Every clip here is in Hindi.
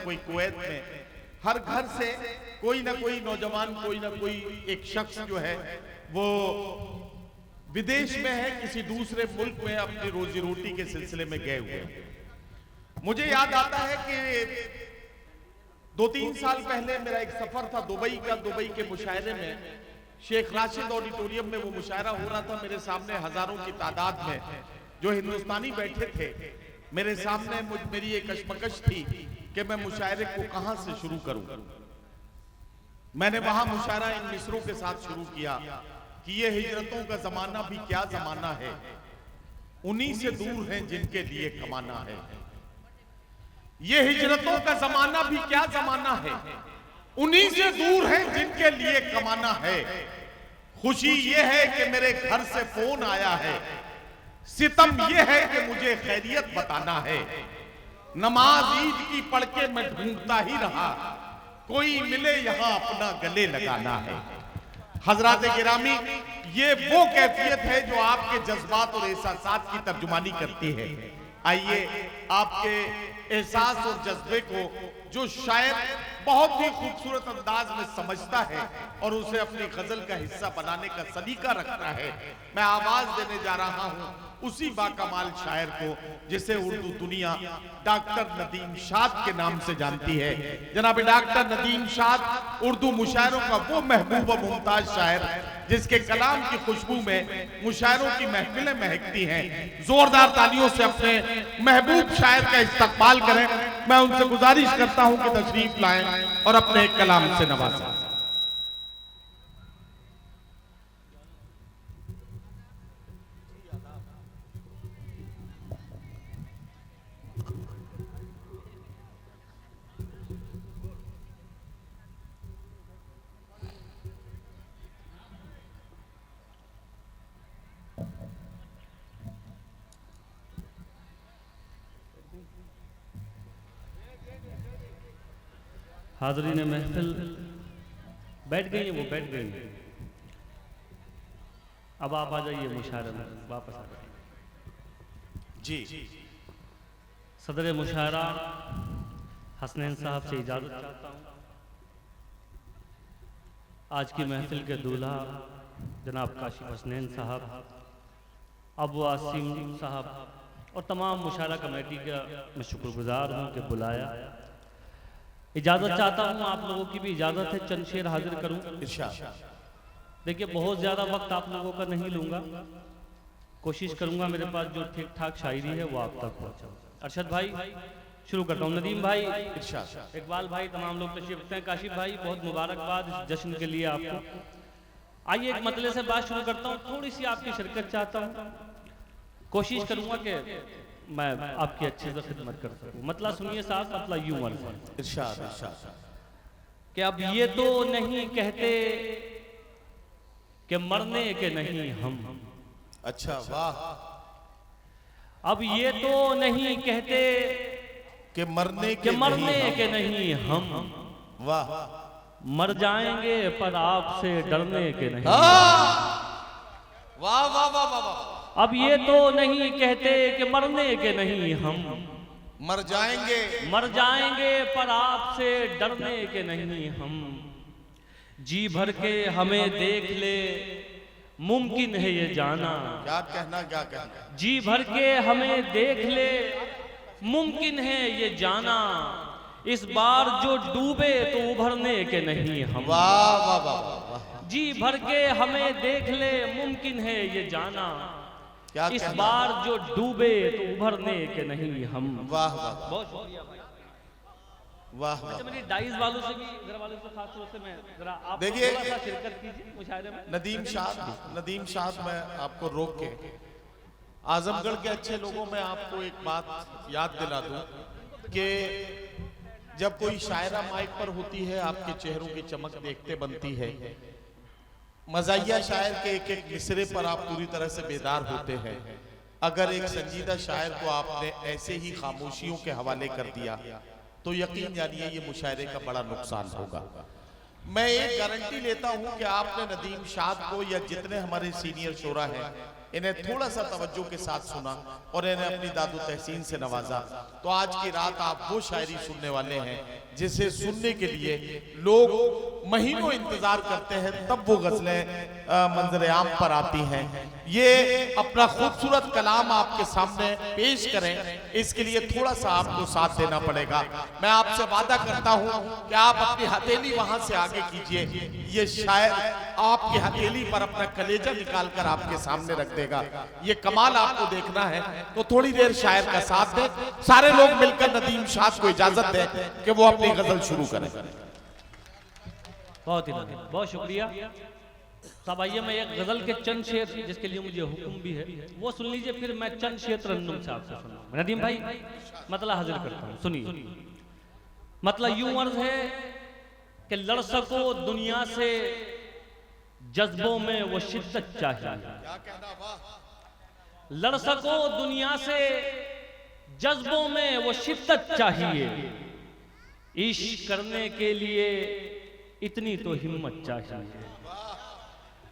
कोई कुवैत में, हर घर से कोई ना कोई नौजवान, कोई ना कोई एक शख्स जो है वो विदेश में है, किसी दूसरे मुल्क में अपनी रोजी रोटी के सिलसिले में गए हुए हैं। मुझे याद आता है कि 2-3 साल पहले मेरा एक सफर था दुबई का। दुबई के मुशायरे में शेख राशिद ऑडिटोरियम में वो मुशायरा हो रहा था। मेरे सामने हजारों की तादाद में जो हिंदुस्तानी बैठे थे, मेरे सामने मेरी एक कशमकश थी कि मैं मुशायरे को कहां से शुरू करूं। मैंने वहां मुशायरा इन मिसरों के साथ शुरू किया कि ये हिजरतों का जमाना भी क्या जमाना है, उन्हीं से दूर हैं जिनके लिए कमाना है। ये हिजरतों का जमाना भी क्या जमाना है, उन्हीं से दूर हैं जिनके लिए कमाना है। खुशी ये है कि मेरे घर से फोन आया है, सितम ये है कि मुझे खैरियत बताना है। नमाज ईद की पढ़ के मैं ढूंढता ही रहा, कोई मिले यहां अपना गले लगाना है। हजरात गिरामी, ये वो कैफियत है जो आपके जज्बात और एहसासात की तर्जुमानी करती है। आइए आपके एहसास और जज्बे को जो शायर बहुत ही खूबसूरत अंदाज में समझता है और उसे अपनी गजल का हिस्सा बनाने का सलीका रखता है, मैं आवाज देने जा रहा हूं उसी बाकमाल शायर को जिसे उर्दू दुनिया डॉक्टर नदीम शाद के नाम से जानती है। जनाब डॉक्टर नदीम शाद उर्दू मुशायरों का वो महबूब व मुमताज शायर जिसके कलाम की खुशबू में मुशायरों की महफिलें महकती हैं। जोरदार तालियों से अपने महबूब शायर का इस्तकबाल करें। मैं उनसे गुजारिश करता हूं कि तशरीफ लाएं और अपने कलाम से नवाजें। हाज़रीन महफिल बैठ गई है, वो बैठ गई। अब आप आ जाइए मुशायरे में, वापस आ जाइए जी। सदर मुशायरा हसनैन साहब से इजाज़त चाहता हूँ। आज की महफिल के दूल्हा जनाब काशिफ हसनैन साहब, अबू आसिम साहब और तमाम मुशायरा कमेटी का मैं शुक्रगुजार हूँ कि बुलाया। इजाज़त चाहता हूँ, आप लोगों की भी इजाज़त है, चंद शेर हाजिर करूँ। देखिए बहुत ज़्यादा वक्त आप लोगों का नहीं लूँगा, कोशिश करूँगा मेरे पास जो ठीक ठाक शायरी है वो आप तक पहुँचाऊँ। अरशद भाई शुरू करता हूँ, नदीम भाई, इकबाल भाई, तमाम लोग तशरीफ रखते हैं। काशिफ भाई बहुत मुबारकबाद इस जश्न के लिए आपको। आइए एक मतले से बात शुरू करता हूँ, थोड़ी सी आपकी शिरकत चाहता हूँ, कोशिश करूँगा कि मैं आपकी अच्छे से खिदमत कर सकूं। मतला सुनिए साहब, मतला यूं कि अब ये तो नहीं कहते कि मरने के नहीं हम। अच्छा वाह। अब ये तो नहीं कहते कि मरने के नहीं हम। वाह। मर जाएंगे पर आपसे डरने के नहीं। वाह वाह वाह वाह। अब ये तो नहीं कहते कि मरने के नहीं हम। मर जाएंगे पर आपसे डरने के नहीं हम। जी भर के हमें देख ले मुमकिन है ये जाना। क्या कहना। जी भर के हमें देख ले मुमकिन है ये जाना। इस बार जो डूबे तो उभरने के नहीं हम। वाह वाह वाह। जी भर के हमें देख ले मुमकिन है ये जाना। इस बार जो डूबे तो उभरने के नहीं हम। वाह वाह। बहुत शुक्रिया भाई। वाह। अच्छा मेरी डाइस वालों से भी, घर वालों से, खास तौर से मैं जरा आप देखिए थोड़ा सा शिरकत कीजिए मुशायरे में। नदीम शाद मैं आपको रोक के आजमगढ़ के अच्छे लोगों में आपको एक बात याद दिला दूं कि जब कोई शायरा माइक पर होती है आपके चेहरों की चमक देखते बनती है। मज़ाहिया शायर के एक एक मिसरे पर आप पूरी तरह से बेदार होते हैं। अगर एक संजीदा शायर को आपने ऐसे ही खामोशियों के हवाले कर दिया तो यकीन जानिए ये मुशायरे का बड़ा नुकसान होगा। मैं एक गारंटी लेता हूं कि आपने नदीम शाद को या जितने हमारे सीनियर शोरा हैं इन्हें थोड़ा सा तवज्जो के साथ सुना और इन्हें अपनी दादू तहसीन से नवाजा, तो आज की रात आप वो शायरी सुनने वाले हैं जिसे सुनने के लिए लोग महीनों इंतजार करते हैं, तब वो गजलें मंजर आम पर आती हैं। ये अपना खूबसूरत कलाम आपके सामने पेश करें, इसके लिए थोड़ा सा आपको साथ देना पड़ेगा। मैं आपसे वादा करता हूं कि आप अपनी हथेली वहां से आगे कीजिए, ये शायर आपकी हथेली पर अपना कलेजा निकाल कर आपके सामने रख देगा। ये कमाल आपको देखना है तो थोड़ी देर शायर का साथ दें। सारे लोग मिलकर नदीम शाद को इजाजत दें कि वो अपनी गजल शुरू करें। बहुत ही बहुत शुक्रिया साहब। आइए मैं एक गजल के चंद शेर जिसके लिए मुझे हुक्म भी है वो सुन लीजिए, फिर मैं चंद शेर तरन्नुम साहब से सुना। नदीम भाई मतलब हाजिर करता हूँ, सुनिए। मतलब यूं अर्ज है कि लड़ सको दुनिया से जज्बों में वो शिद्दत चाहिए, लड़ सको दुनिया से जज्बों में वो शिद्दत चाहिए, इश्क करने के लिए इतनी तो हिम्मत चाहिए।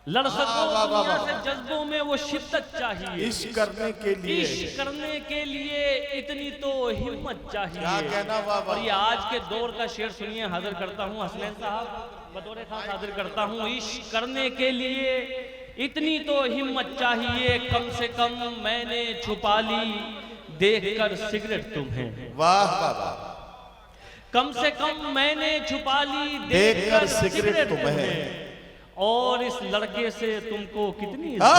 लड़ सको दुनिया से जज्बों में वो शिद्दत चाहिए, इश्क करने के लिए, इश्क करने के लिए इतनी तो हिम्मत चाहिए। क्या कहना और ये आज के दौर का शेर सुनिए, हाजिर करता हूँ हसनैन साहब बतौर खास हाजिर करता हूँ। इश्क करने के लिए इतनी तो हिम्मत चाहिए, कम से कम मैंने छुपा ली देखकर सिगरेट तुम्हें। वाह वाह वाह। कम से कम मैंने छुपा ली देखकर सिगरेट तुम्हें, और इस लड़के से तुमको कितनी वाह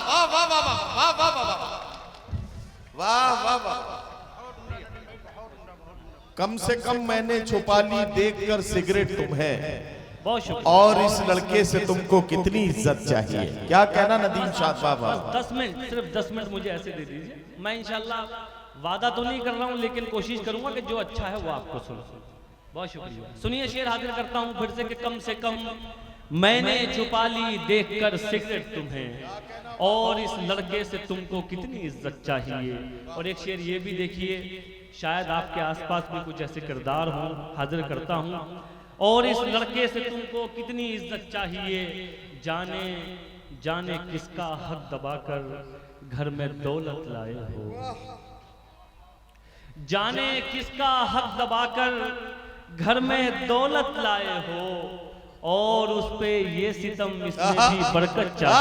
वाह वाह वाह वाह वाह वाह वाह। कम से कम मैंने छुपा ली देखकर सिगरेट तुम्हें, बहुत शुक्रिया। और इस लड़के से तुमको कितनी इज्जत चाहिए। क्या कहना नदीम शाद बाबा? 10 मिनट, सिर्फ 10 मिनट मुझे ऐसे दे दीजिए। मैं इंशाल्लाह वादा तो नहीं कर रहा हूँ, लेकिन कोशिश करूंगा कि जो अच्छा है वो आपको सुनो। बहुत शुक्रिया। सुनिए शेर हाजिर करता हूँ फिर से कम मैंने छुपा ली देखकर सिगरेट तुम्हें, और इस लड़के से तुमको कितनी इज्जत चाहिए। और एक शेर ये भी देखिए, शायद आपके आसपास भी कुछ ऐसे किरदार हों, हाजिर करता हूँ। और इस लड़के से तुमको कितनी इज्जत चाहिए, जाने जाने किसका हक दबाकर घर में दौलत लाए हो, जाने किसका हक दबाकर घर में दौलत लाए हो, और उस पे ये सितम इसमें भी बरकत चाहिए।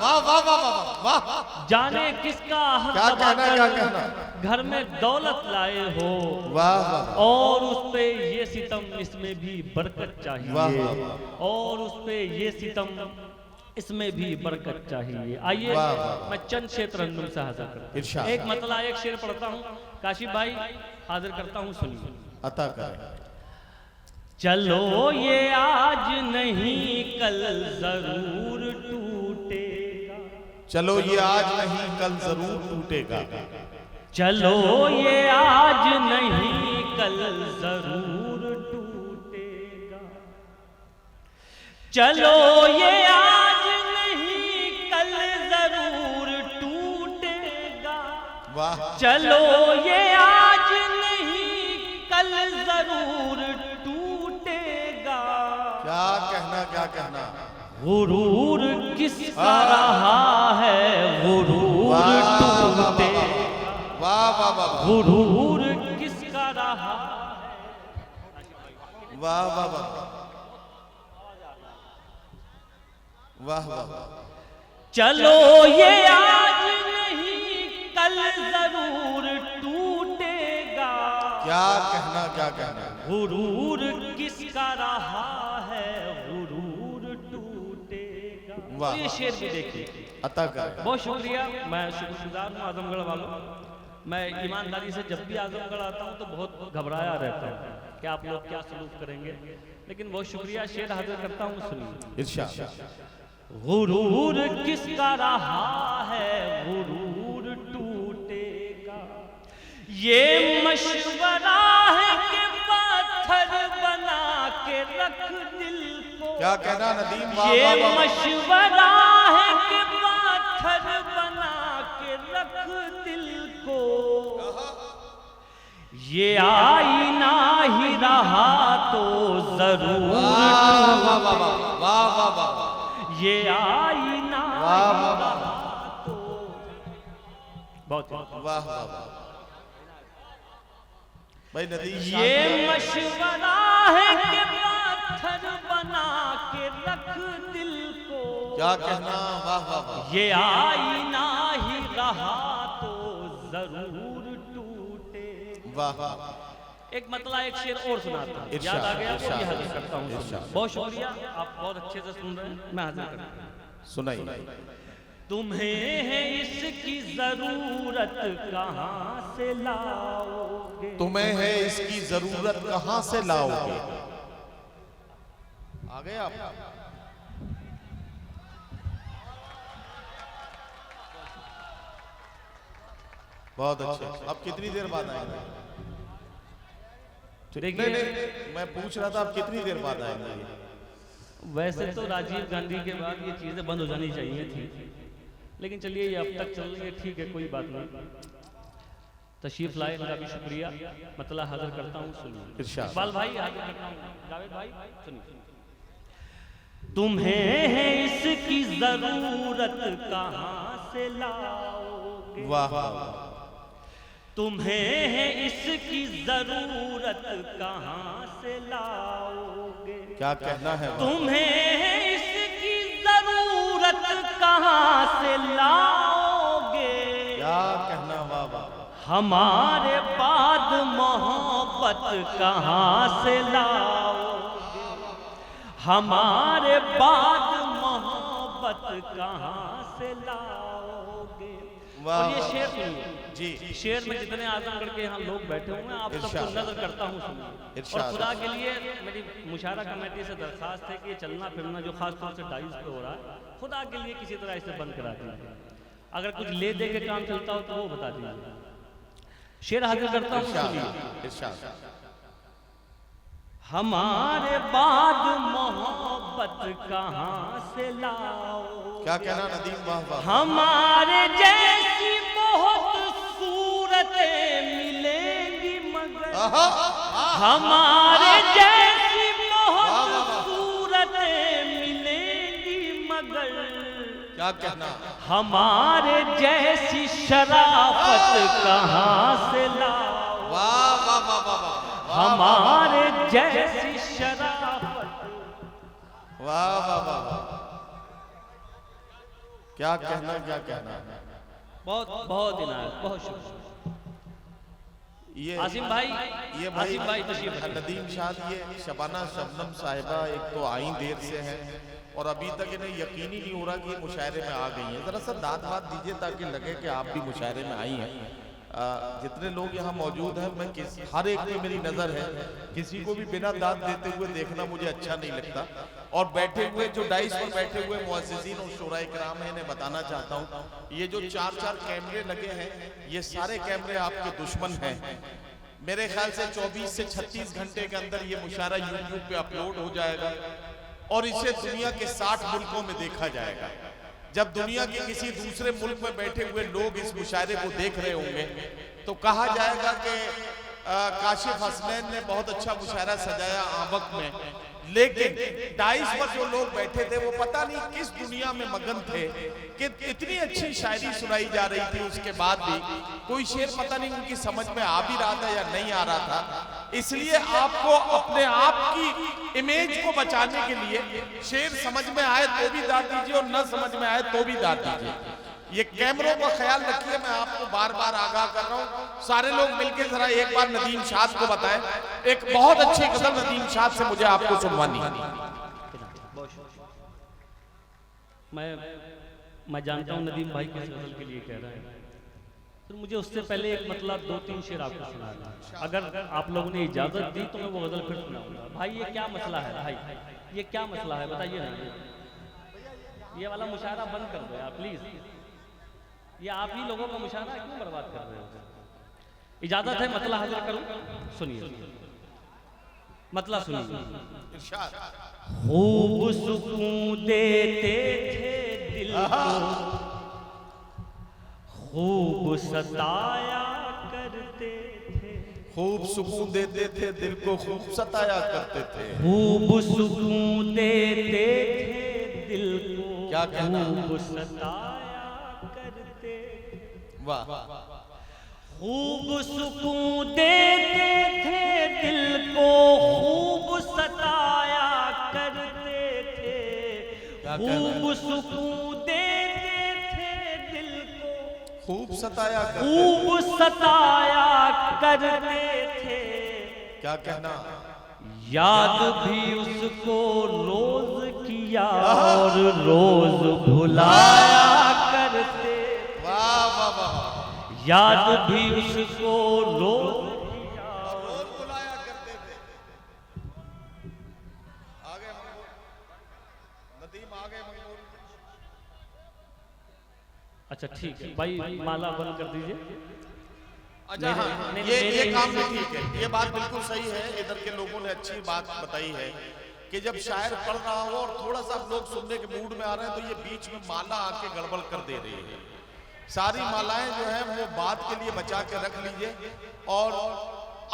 वाह वाह वाह वाह। जाने किसका हक दबाकर घर में दौलत लाए हो, वाह वाह। और उस पे ये सितम इसमें भी बरकत चाहिए, और उस पे ये सितम इसमें भी बरकत चाहिए। आइए मैं चंद शेर तरन्नुम से हाजिर करता हूं। एक मतला एक शेर पढ़ता हूँ, काशिफ भाई हाजिर करता हूँ, सुनिए। अता करें। चलो ये आज नहीं कल जरूर टूटेगा, चलो ये आज नहीं कल जरूर टूटेगा, चलो ये आज नहीं कल जरूर टूटेगा, चलो ये आज नहीं कल जरूर टूटेगा, वाह। चलो ये आज नहीं कल जरूर टूटेगा। क्या कहना? गुरूर किसका रहा है गुरूर टूटेगा, वाह वाह वाह। गुरूर किसका रहा है, वाह वाह वाह वाह वाह। चलो ये आज नहीं कल जरूर टूटेगा। क्या कहना? गुरूर किसका रहा है गुरूर टूटेगा। वाह। ये शेर भी देखिए। अता कर। बहुत शुक्रिया, मैं शुक्रगुजार हूँ आजमगढ़ वालों। मैं ईमानदारी से जब भी आजमगढ़ आता हूँ तो बहुत घबराया रहता हूँ कि आप लोग क्या सलूक करेंगे, लेकिन बहुत शुक्रिया। शेर हाजिर करता हूँ, सुनिए। इरशाद। गुरूर किसका रहा है गुरूर टूटेगा, ये मशवरा है कि पत्थर बना के रख दिल को। क्या कहना नदीम? ये मशवरा है कि पत्थर बना के रख दिल को, ये आईना ही रहा तो जरूर वाह वाह वाह। ये आईना ही रहा बहुत वाह वाह वाह भाई नदीम ये मशवरा है कि पत्थर बना के रख दिल को, क्या कहना, वाह वाह वाह, ये आईना ही रहा तो जरूर टूटे। वाह वाह, एक मतलब एक शेर और सुनाता हूं, याद आ गया तो ये हाजिर करता हूँ। बहुत शुक्रिया, आप बहुत अच्छे से सुन रहे हैं, मैं हाजिर करता हूं। सुनाइए। तुम्हें है इसकी जरूरत कहां से लाओगे, तुम्हें है इसकी जरूरत कहां से लाओगे। आ गए आप। बहुत अच्छे। अब कितनी देर बाद आएंगे? देखिए नहीं, मैं पूछ रहा था आप कितनी देर बाद आएंगे? वैसे तो राजीव गांधी के बाद ये चीजें बंद हो जानी चाहिए थी, लेकिन चलिए ये अब तक चल रही है, ठीक है, कोई बात नहीं। तशरीफ लाए, इनका भी शुक्रिया। मतलब हाजिर करता हूँ, सुनिए। इकबाल भाई हाजिर करता हूँ, जावेद भाई सुनिए। तुम्हें है इसकी जरूरत कहां से लाओगे, वाह वाह, तुम्हें है इसकी जरूरत कहां से लाओगे, क्या कहना है, तुम्हें है इसकी जरूरत कहां से लाओगे, क्या कहना, वाह वाह, हमारे बाद मोहब्बत कहां से लाओगे, हमारे बाद मोहब्बत कहां से लाओगे। और ये शेर सुनिए जी, शेर में जितने आजमगढ़ के यहाँ लोग बैठे हुए हैं, आप सबको नजर करता हूँ, सुनिए। और खुदा के लिए मेरी मुशायरा कमेटी से दरखास्त है कि ये चलना फिरना जो खास तौर से डाइस पे हो रहा है, खुदा के लिए किसी तरह इसे बंद करा दीजिए। अगर कुछ ले दे के काम चलता हो तो वो बता दीजिए। शेर हाजिर करता हूँ, सुनिए। हमारे बाद मोहब्बत कहां से लाओ, क्या कहना नदीम, वाह वाह, हमारे जैसी बहुत सूरतें मिलेंगी मगर, हमारे जैसी बहुत सूरतें मिलेंगी मगर, क्या कहना, हमारे जैसी शराफत कहां से लाओ, वाह वाह वाह वाह वाह, हमारे जैसी शराफत, वाह वाह वाह वाह, क्या कहना, क्या कहना, बहुत बहुत इनायत, बहुत शुक्रिया। ये आसिम भाई, ये आसिम भाई तशरीफ नदीम शाह, ये शबाना शबनम साहिबा एक तो आई देर से हैं और अभी तक इन्हें यकीन ही नहीं हो रहा कि ये मुशायरे में आ गई हैं। जरा सा दाद वाद दीजिए ताकि लगे कि आप भी मुशायरे में आई हैं। जितने लोग यहाँ मौजूद हैं, मैं हर एक पे मेरी नजर है, किसी को भी बिना दाद देते हुए देखना मुझे अच्छा नहीं लगता। और बैठे हुए जो डाइस पर बैठे हुए मुअज्जिज़ीन और शुराए किराम हैं, इन्हें बताना चाहता हूँ, ये जो 4-4 कैमरे लगे हैं, ये सारे कैमरे आपके दुश्मन हैं। मेरे ख्याल से 24 से 36 घंटे के अंदर ये मुशायरा यूट्यूब पे अपलोड हो जाएगा और इसे दुनिया के 60 मुल्कों में देखा जाएगा। जब दुनिया के किसी दूसरे मुल्क में बैठे हुए लोग इस मुशायरे को देख रहे होंगे तो कहा जाएगा कि काशिफ हसनैन ने बहुत अच्छा मुशायरा सजाया आबक में, लेकिन डाइस पर जो लोग बैठे थे वो पता नहीं किस दुनिया में मगन थे कि इतनी अच्छी शायरी सुनाई जा रही थी, उसके बाद भी कोई शेर पता नहीं उनकी समझ में आ भी रहा था या नहीं आ रहा था। इसलिए आपको अपने आप की इमेज को बचाने के लिए शेर समझ में आए तो भी दाद दीजिए और न समझ में आए तो भी दाद दीजिए। ये कैमरों का ख्याल रखिए, मैं आपको बार बार आगाह कर रहा हूँ। सारे लोग मिलकर जरा एक बार नदीम शाद को बताएं, एक बहुत अच्छी गजल नदीम शाद से मुझे आपको सुनवानी है। मैं जानता हूँ नदीम भाई किस गजल के लिए कह रहे हैं, तो मुझे उससे पहले एक मतलब 2-3 शेर आपको सुनाना। अगर आप लोगों ने इजाजत दी तो मैं वो गजल फिर सुनाऊंगा। भाई ये क्या मसला है, भाई ये क्या मसला है बताइए ना। ये वाला मुशायरा बंद कर दो यार प्लीज, ये आप ही लोगों का मुशायरा क्यों बर्बाद कर रहे हो। इजाजत है मतला हाजिर करूं, सुनिए मतला सुनिए। खूब सुकून देते थे दिल को, खूब सताया करते थे, खूब सुकून देते थे दिल को, खूब सताया करते थे, खूब सुकून देते थे दिल को, क्या कहना, खूब सताया करते, वाह। खूब सुकून देते थे दिल को, खूब सताया करते थे। खूब सुकून देते थे दिल को, खूब सताया करते, खूब सताया करते थे। क्या कहना, याद भी उसको रोज किया और रोज भुलाया करते। वाह वाह वाह। याद भी उसको रोज किया रोज बुलाया करते थे। आगे मंगोर, नदीम आगे मंगोर। अच्छा ठीक है भाई, माला बंद कर दीजिए। अच्छा हाँ, ये काम भी ठीक है, ये बात बिल्कुल सही है। इधर के लोगों ने अच्छी बात बताई है कि जब शायर पढ़ रहा हो और थोड़ा सा आप लोग सुनने के मूड में आ रहे हैं तो ये बीच में माला आके गड़बड़ कर दे रही है। सारी मालाएं जो है वो बात के लिए बचा के रख लीजिए और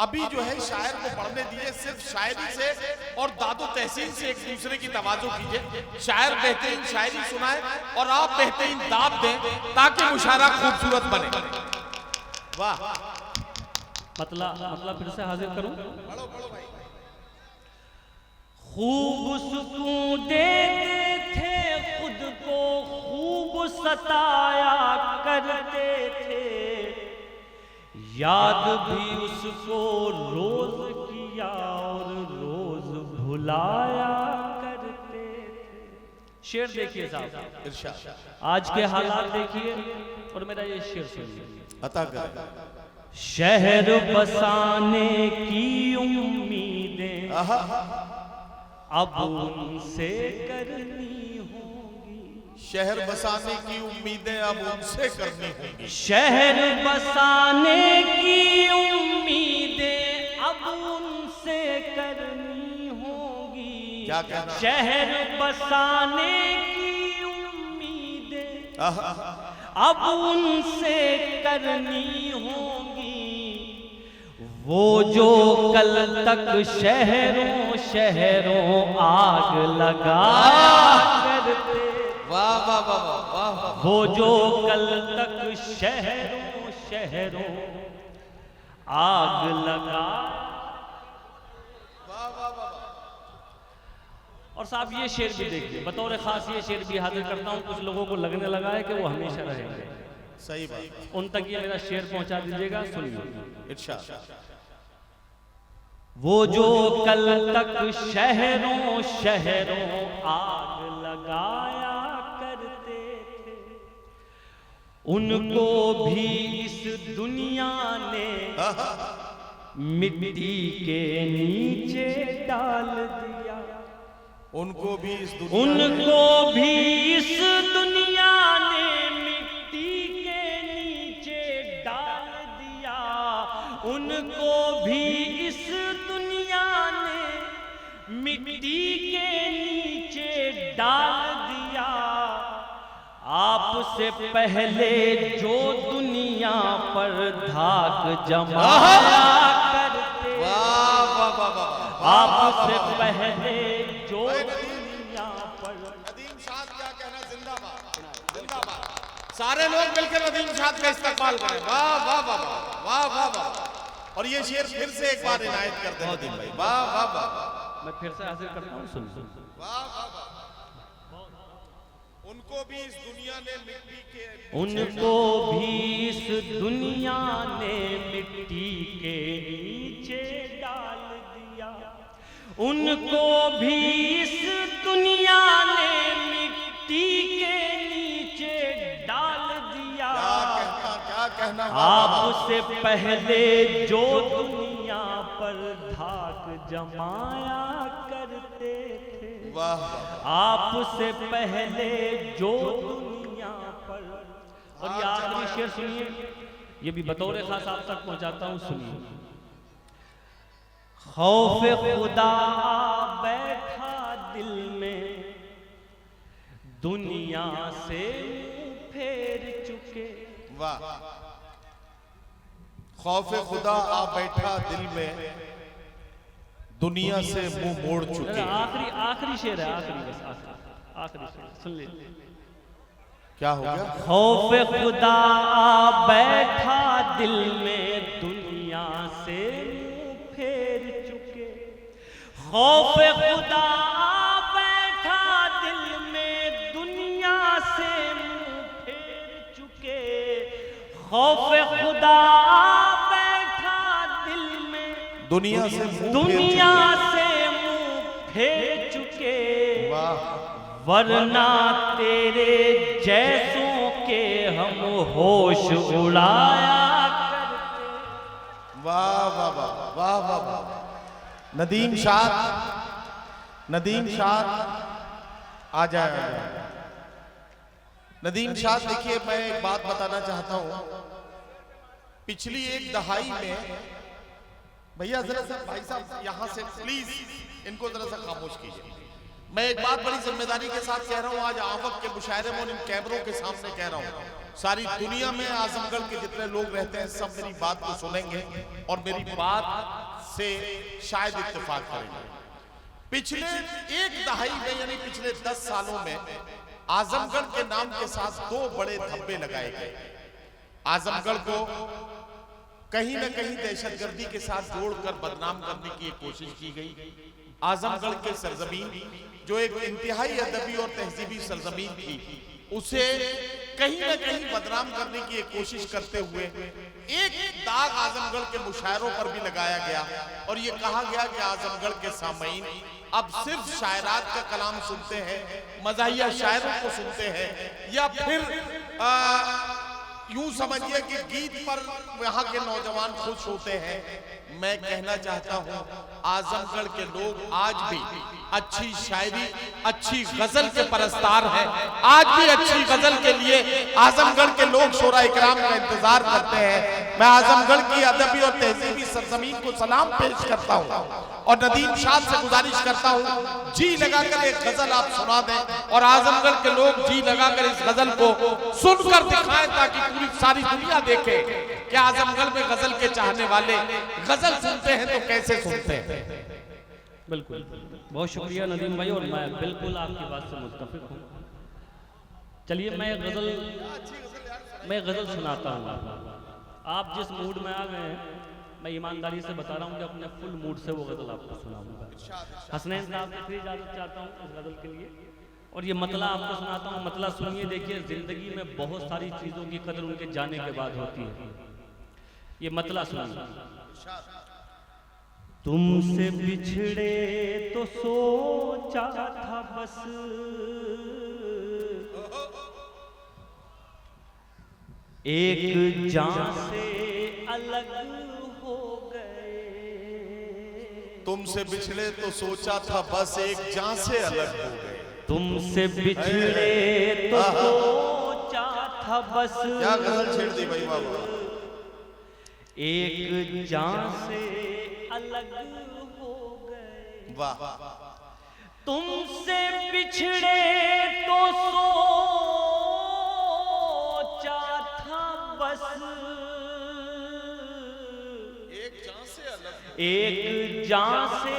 अभी जो है शायर को पढ़ने दीजिए। सिर्फ शायरी से और दादो तहसीन से एक दूसरे की तवाज़ो कीजिए। शायर बेहतरीन शायरी सुनाए और आप बेहतरीन दाब दें ताकि मुशायरा खूबसूरत बने। वाह। मतलब फिर से हाजिर करूं। पढ़ो पढ़ो भाई। खूब सुकून देते थे खुद को, खूब सताया करते थे। याद भी उसको रोज किया और रोज भुलाया करते थे। शेर देखिए साहब, इरशाद। आज के हालात देखिए और मेरा ये शेर सुनिए। अता कर। शहर बसाने की उम्मीदें अब उनसे करनी होगी। शहर बसाने की उम्मीदें अब उनसे करनी होंगी। शहर बसाने की उम्मीदें अब उनसे करनी होगी। क्या कहना? शहर बसाने की उम्मीदें अब उनसे करनी होगी। वो जो कल तक शहरों शहरों आग लगाया करते। वाह वाह वाह वाह। वो जो कल तक शहरों शहरों आग लगा। और साहब ये शेर भी देखिए, बतौर खास ये शेर भी हाजिर करता हूँ। कुछ लोगों को लगने लगा है कि वो हमेशा रहेंगे। सही बात। उन तक ये मेरा शेर पहुंचा दीजिएगा, सुनिए। इरशाद। वो जो कल तक शहरों शहरों आग लगाया करते थे, उनको भी इस दुनिया ने मिट्टी के नीचे डाल दिया। उनको भी इस दुनिया ने मिट्टी के नीचे डाल दिया। उनको भी इस दुनिया ने मिट्टी के नीचे डाल दिया। आपसे पहले जो दुनिया पर धाक जमाया करते, आपसे पहले जो दुनिया पर। नदीम शाद क्या कहना, जिंदाबाद जिंदाबाद। सारे लोग मिलकर नदीम शाद का इस्तेमाल करें। वाह वाह वाह वाह वाह वाह। और ये शेर फिर से एक बार इनायत करते हैं नदीम भाई। वाह वाह वाह। मैं फिर से हाजिर करता हूँ, सुन। वाह वाह वाह। उनको भी इस दुनिया ने मिट्टी के उनको भी इस दुनिया ने मिट्टी के नीचे डाल दिया। उनको भी इस दुनिया ने मिट्टी के नीचे डाल दिया। क्या कहना। आपसे पहले जो दुनिया पर धाक जमाया करते थे, वाह। आपसे पहले जो दुनिया पर। और ये आखिरी शेर सुनिए, ये भी बतौर खास आप तक पहुंचाता हूं, सुनिए। खौफ खुदा बैठा दिल में, दुनिया से फेर चुके। वाह। खौफ खुदा आ बैठा दिल में, दुनिया से मुंह मोड़ चुके। आखिरी शेर है, आखिरी शेर सुन लीजिए। क्या हो गया? खौफ खुदा बैठा दिल में, दुनिया से मुंह फेर चुके। खौफ खुदा बैठा दिल में, दुनिया से मुंह फेर चुके। खौफ खुदा बैठा दिल में, दुनिया से मुंह फेर चुके। वाह वरना तेरे जैसों के हम होश उड़ाया करते। वाह वाह वाह वाह वाह वाह। नदीम शाह आ जाए। नदीम शाह, देखिए मैं एक बात बताना चाहता हूं। पिछली एक दहाई में, भैया जरा सा भाई साहब यहां से प्लीज इनको जरा सा खामोश कीजिए। मैं एक बात बड़ी जिम्मेदारी के साथ कह रहा हूं, आज आफक के मुशायरे में और इन कैमरों के सामने कह रहा हूं। सारी दुनिया में आजमगढ़ के जितने लोग रहते हैं सब मेरी बात को सुनेंगे और मेरी बात से शायद इत्तेफाक करेंगे। पिछले एक दहाई में, यानी पिछले 10 सालों में आजमगढ़ के नाम के साथ 2 बड़े धब्बे लगाए गए। आजमगढ़ को कहीं ना कहीं दहशतगर्दी के साथ जोड़कर बदनाम करने की एक कोशिश की गई। आजमगढ़ के सरजमीन जो एक इंतहाई अदबी और तहजीबी सरजमीन थी, उसे कहीं ना कहीं बदनाम करने की एक कोशिश करते हुए एक दाग आजमगढ़ के मुशायरों पर भी लगाया गया और ये कहा गया कि आजमगढ़ के सामईन अब सिर्फ शायरात का कलाम सुनते हैं, मज़ाहिया शायरों को सुनते हैं, या फिर यूं समझिए कि गीत पर यहाँ के नौजवान खुश होते हैं। मैं कहना चाहता हूँ आजमगढ़ के लोग आज भी अच्छी शायरी, अच्छी गजल के परस्तार हैं। आज भी अच्छी गजल के लिए आजमगढ़ के लोग शोरा इकराम का इंतजार करते हैं। मैं आजमगढ़ की अदबी और तहजीबी सरजमीन को सलाम पेश करता हूँ और नदीम शाह से गुजारिश करता हूँ जी लगाकर एक गजल आप सुना दें और आजमगढ़ के लोग जी लगाकर इस गजल को सुनकर दिखाएं ताकि पूरी सारी दुनिया देखे कि आजमगढ़ में गजल के चाहने वाले गजल सुनते हैं तो कैसे सुनते हैं। बिल्कुल, बहुत शुक्रिया नदीम भाई, और मैं बिल्कुल आपकी बात से मुत्तफिक हूँ। चलिए मैं गजल सुनाता हूँ। आप जिस मूड में आ गए हैं, मैं ईमानदारी से बता रहा हूँ कि अपने फुल मूड से वो गजल आपको सुनाऊंगा। हसनैन साहब से फिर इजाजत चाहता हूँ इस गजल के लिए, और ये मतला आपको सुनाता हूँ। मतला सुनिए, देखिए जिंदगी में बहुत सारी चीजों की कदर उनके जाने के बाद होती है। ये मतला सुनिए। तुमसे बिछड़े तो सोचा था बस, एक जान से अलग हो गए। तुमसे बिछड़े तो सोचा था बस, एक जान से अलग हो गए। तुमसे बिछड़े तो सोचा था बस, क्या गजल छेड़ दी भाई बाबा। एक जान से अलग हो गए। वाह। तुमसे बिछड़े तो सोचा था बस, एक जान से अलग, एक जान से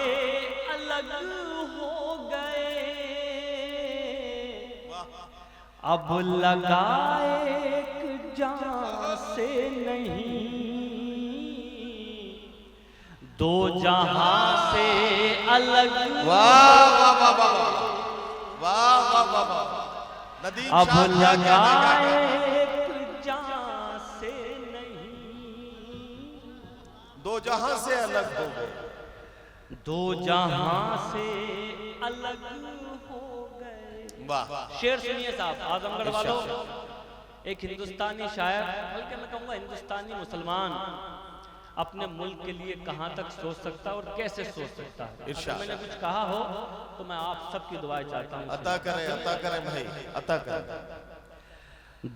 अलग हो गए। अब लगाए एक जान से नहीं, दो जहां से अलग। वाह वाह वाह वाह वाह वाह वाह वाह। नदीम अब शाह लगाए एक जहां से नहीं, दो जहां से अलग हो गए। दो जहां से अलग हो गए। वाह। शेर सुनिए साहब, आजमगढ़ वालों। एक हिंदुस्तानी शायर, बल्कि मैं कहूँगा हिंदुस्तानी मुसलमान अपने मुल्क के लिए कहाँ तक सोच सकता है और कैसे सोच सकता है। अगर मैंने कुछ कहा हो तो मैं आप सबकी दुआएं चाहता हूँ। अता करें भाई, अता करें।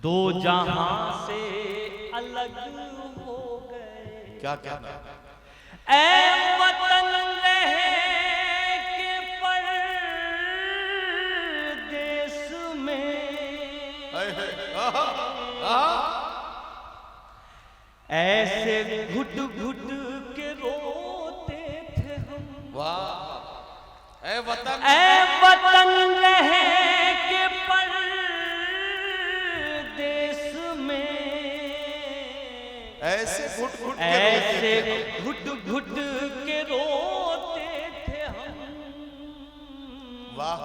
दो जहां से अलग हो गए। क्या कहना? ऐ वतन रहे के परदेस में, ऐसे घुट घुट के रोते थे हम। वाह। ऐ वतन रहे के परदेस ऐसे घुट घुट के ऐसे घुट घुट के रोते थे हम, वाह,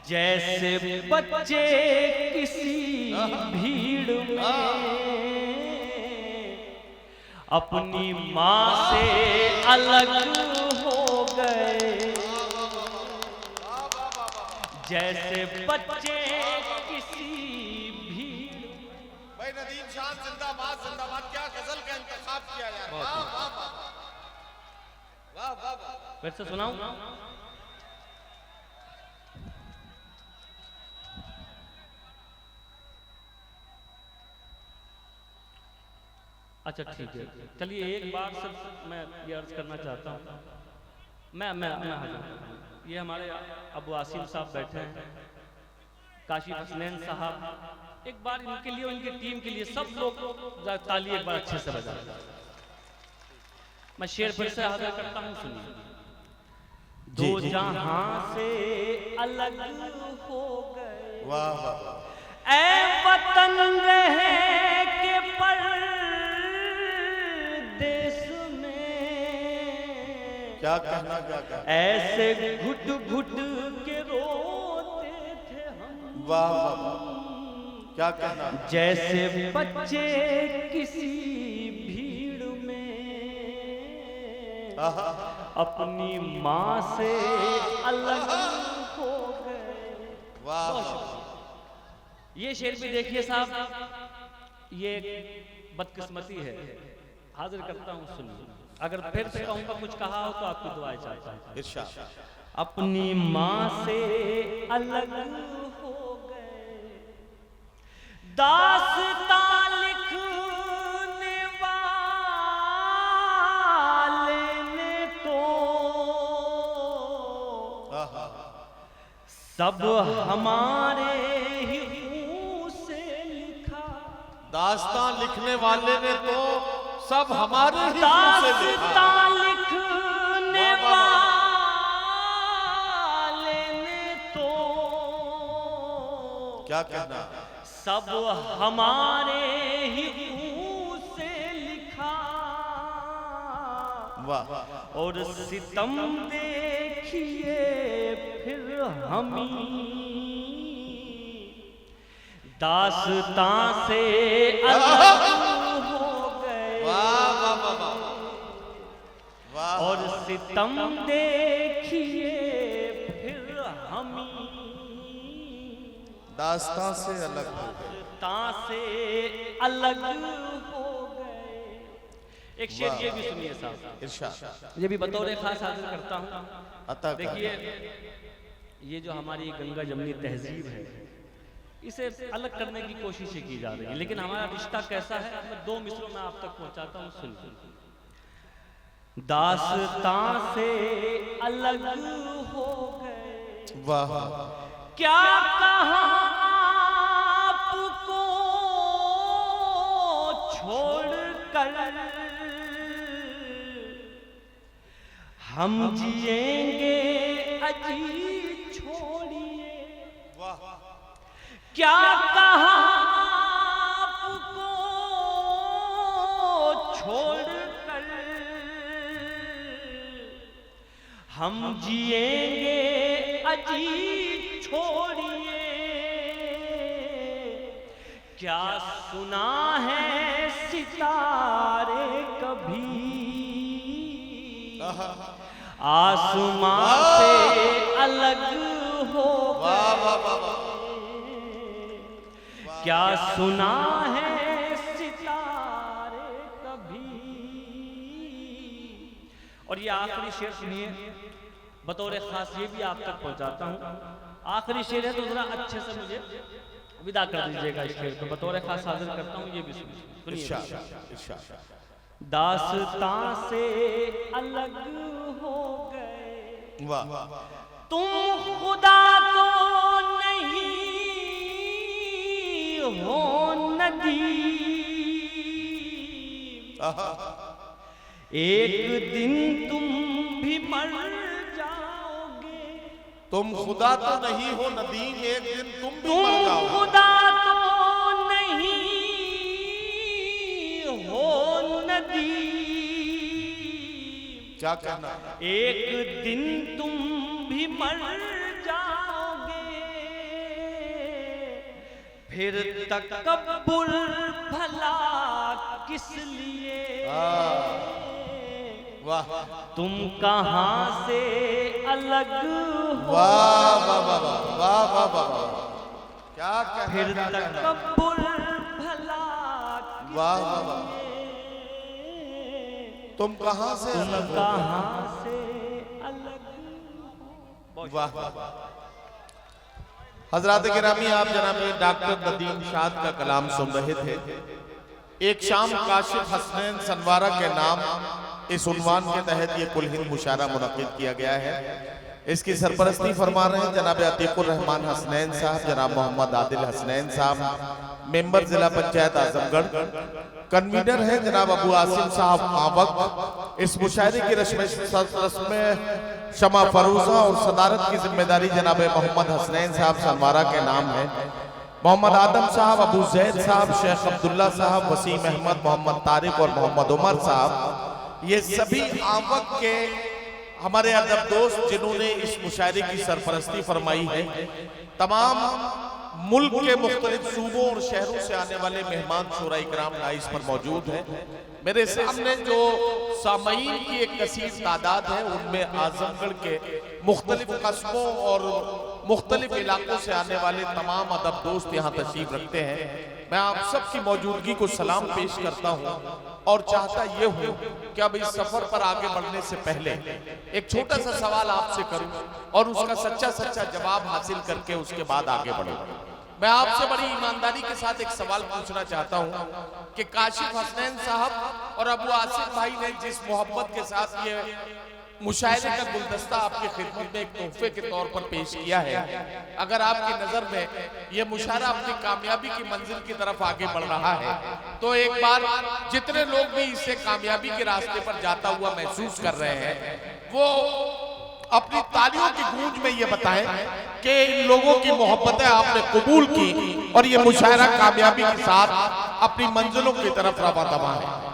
जैसे बच्चे किसी भीड़ में अपनी माँ से अलग हो गए, जैसे बच्चे किसी भीड़। भाई नदीम शाह जिंदाबाद जिंदाबाद, क्या गजल का इंतखाब किया यार, वाह वाह वाह वाह वाह। फिर से सुनाऊं? अच्छा ठीक है, चलिए एक बार सिर्फ मैं ये अर्ज करना चाहता हूँ, मैं हाजिर हूँ। ये हमारे अबू आसिम साहब बैठे हैं, काशिफ हसनैन साहब, एक बार इनके लिए, उनकी टीम के लिए सब लोग ताली एक बार अच्छे से बजा। मैं शेर फिर से हाजिर करता हूँ, सुनिए। दो जहां से अलग हो गए, वाह वाह, ऐ वतन रहे के परदेस में, क्या कहना, क्या कहना, ऐसे घुट घुट के रोते थे हम, वाह वाह वाह, क्या कहना, जैसे बच्चे किसी भीड़ में अपनी माँ से अलग हो गए। वाह वाह। ये शेर भी देखिए साहब, ये एक बदकिस्मती है, हाजिर करता हूँ, सुनिए। अगर फिर से कहूँगा कुछ कहा हो तो आपकी दुआएं चाहता हूँ। इरशाद। अपनी माँ से अलग हो गए, दास्तां लिखने वाले ने तो सब हमारे ही मुंह से लिखा, दास्तां लिखने वाले ने तो सब हमारे ही मुंह से लिखा, दास्तां लिखने वाले ने तो क्या कहना, सब हमारे ही मुंह से लिखा, वाह, और सितम देखिए फिर हमी दास्तां से अलग हो गए, वाह वाह वाह वाह, वाह, और सितम देखिए फिर हमी दास्तां से अलग हो गए, दास्तां से अलग हो गए। एक शेर ये भी सुनिए साहब, इरशाद। ये भी बतौर खास हाजिर करता हूँ। अता देखिए, ये जो हमारी गंगा जमनी तहजीब है, इसे अलग करने की कोशिशें की जा रही है, लेकिन हमारा रिश्ता कैसा है, मैं दो मिसरों में आप तक पहुंचाता हूँ, सुन। दास्तां से अलग हो गए, वाह, क्या कहा आपको छोड़ कर, हम जिएंगे अजी छोड़िए, वाह, क्या कहा आपको छोड़ कर, हम जिएंगे अजी छोड़िए, क्या सुना है सितारे कभी आसमां से अलग हो गए, क्या सुना है सितारे कभी। और ये आखिरी शेर सुनिए, बतौर खास ये भी आप तक पहुंचाता हूँ। आखिरी शेर है तो जरा अच्छे से मुझे विदा कर दीजिएगा इस शेर को, बतौर खास हाजिर करता हूँ, ये भी सुनिए। दास्तां से अलग हो गए, वाह, तुम खुदा तो नहीं हो नदी, एक दिन तुम भी मर जाओगे, तुम खुदा तो नहीं हो नदीम, एक दिन तुम भी मर जाओगे, खुदा तो नहीं हो नदी, क्या कहना? एक दिन तुम भी मर जाओगे, फिर तकब्बुर भला किस लिए? वाह तुम कहां से अलग हो, वाह वाह वाह वाह वाह वाह वाह, क्या कहना? फिर तकब्बुर भला किस वाह वाह वाह, तुम कहां से तुम अलग हो? कहां से अलग? वाह। हजरात गिरामी, आप जनाब डॉक्टर नदीम शाद का कलाम सुन रहे थे। एक शाम काशिफ हसनैन सनवारा के नाम इस उन्वान के तहत ये कुल हिंद मुशायरा मुनक्किद किया गया है। इसकी सरपरस्ती फरमा रहे हैं जनाब अतीकुर रहमान हसनैन साहब, जनाब मोहम्मद आदिल हसनैन साहब, मेंबर जिला पंचायत आजमगढ़। कन्वीनर है जनाब अबू आसिम साहब आवक। इस मुशायरे की रस्म शमा फरूजा और सदारत की जिम्मेदारी जनाब मोहम्मद हसनैन साहब सनवारा के नाम है। मोहम्मद आदम साहब, अबू जैद साहब, शेख अब्दुल्ला साहब, वसीम अहमद, मोहम्मद तारिक और मोहम्मद उमर साहब, ये सभी आवक के हमारे अदब दोस्त जिन्होंने इस मुशायरे की सरपरस्ती फरमाई है। तमाम मुल्क के मुख्तलिफ सूबों और शहरों से आने वाले मेहमान शोरा इकराम नाइस पर मौजूद हैं। मेरे सामने जो सामईन की एक कसीर तादाद है, उनमें आजमगढ़ के मुख्तलिफ कस्बों और मुख्तलिफ इलाकों से आने वाले तमाम अदब दोस्त यहाँ तशरीफ रखते हैं। मैं आप सबकी मौजूदगी को सलाम पेश करता हूँ और चाहता ये हूँ कि अब इस सफर पर आगे बढ़ने से पहले एक छोटा सा सवाल आपसे करूं और उसका सच्चा सच्चा जवाब हासिल करके उसके बाद आगे बढ़ूं। मैं आपसे बड़ी ईमानदारी के साथ एक सवाल पूछना चाहता हूं कि काशिफ हसनैन साहब और अबू आसिफ भाई ने जिस मोहब्बत के साथ ये मुशायरे का गुलदस्ता आपकी खिदमत में एक तोहफे के तौर पर पेश किया है, अगर आपकी नजर में ये मुशायरा अपनी कामयाबी की मंजिल की तरफ आगे बढ़ रहा है, तो एक बार जितने लोग भी इससे कामयाबी के रास्ते पर जाता हुआ महसूस कर रहे हैं, वो अपनी तालियों की गूंज में ये बताएं कि इन लोगों की मोहब्बतें आपने कबूल की और ये मुशायरा कामयाबी के साथ अपनी मंजिलों की तरफ रवा दवा है।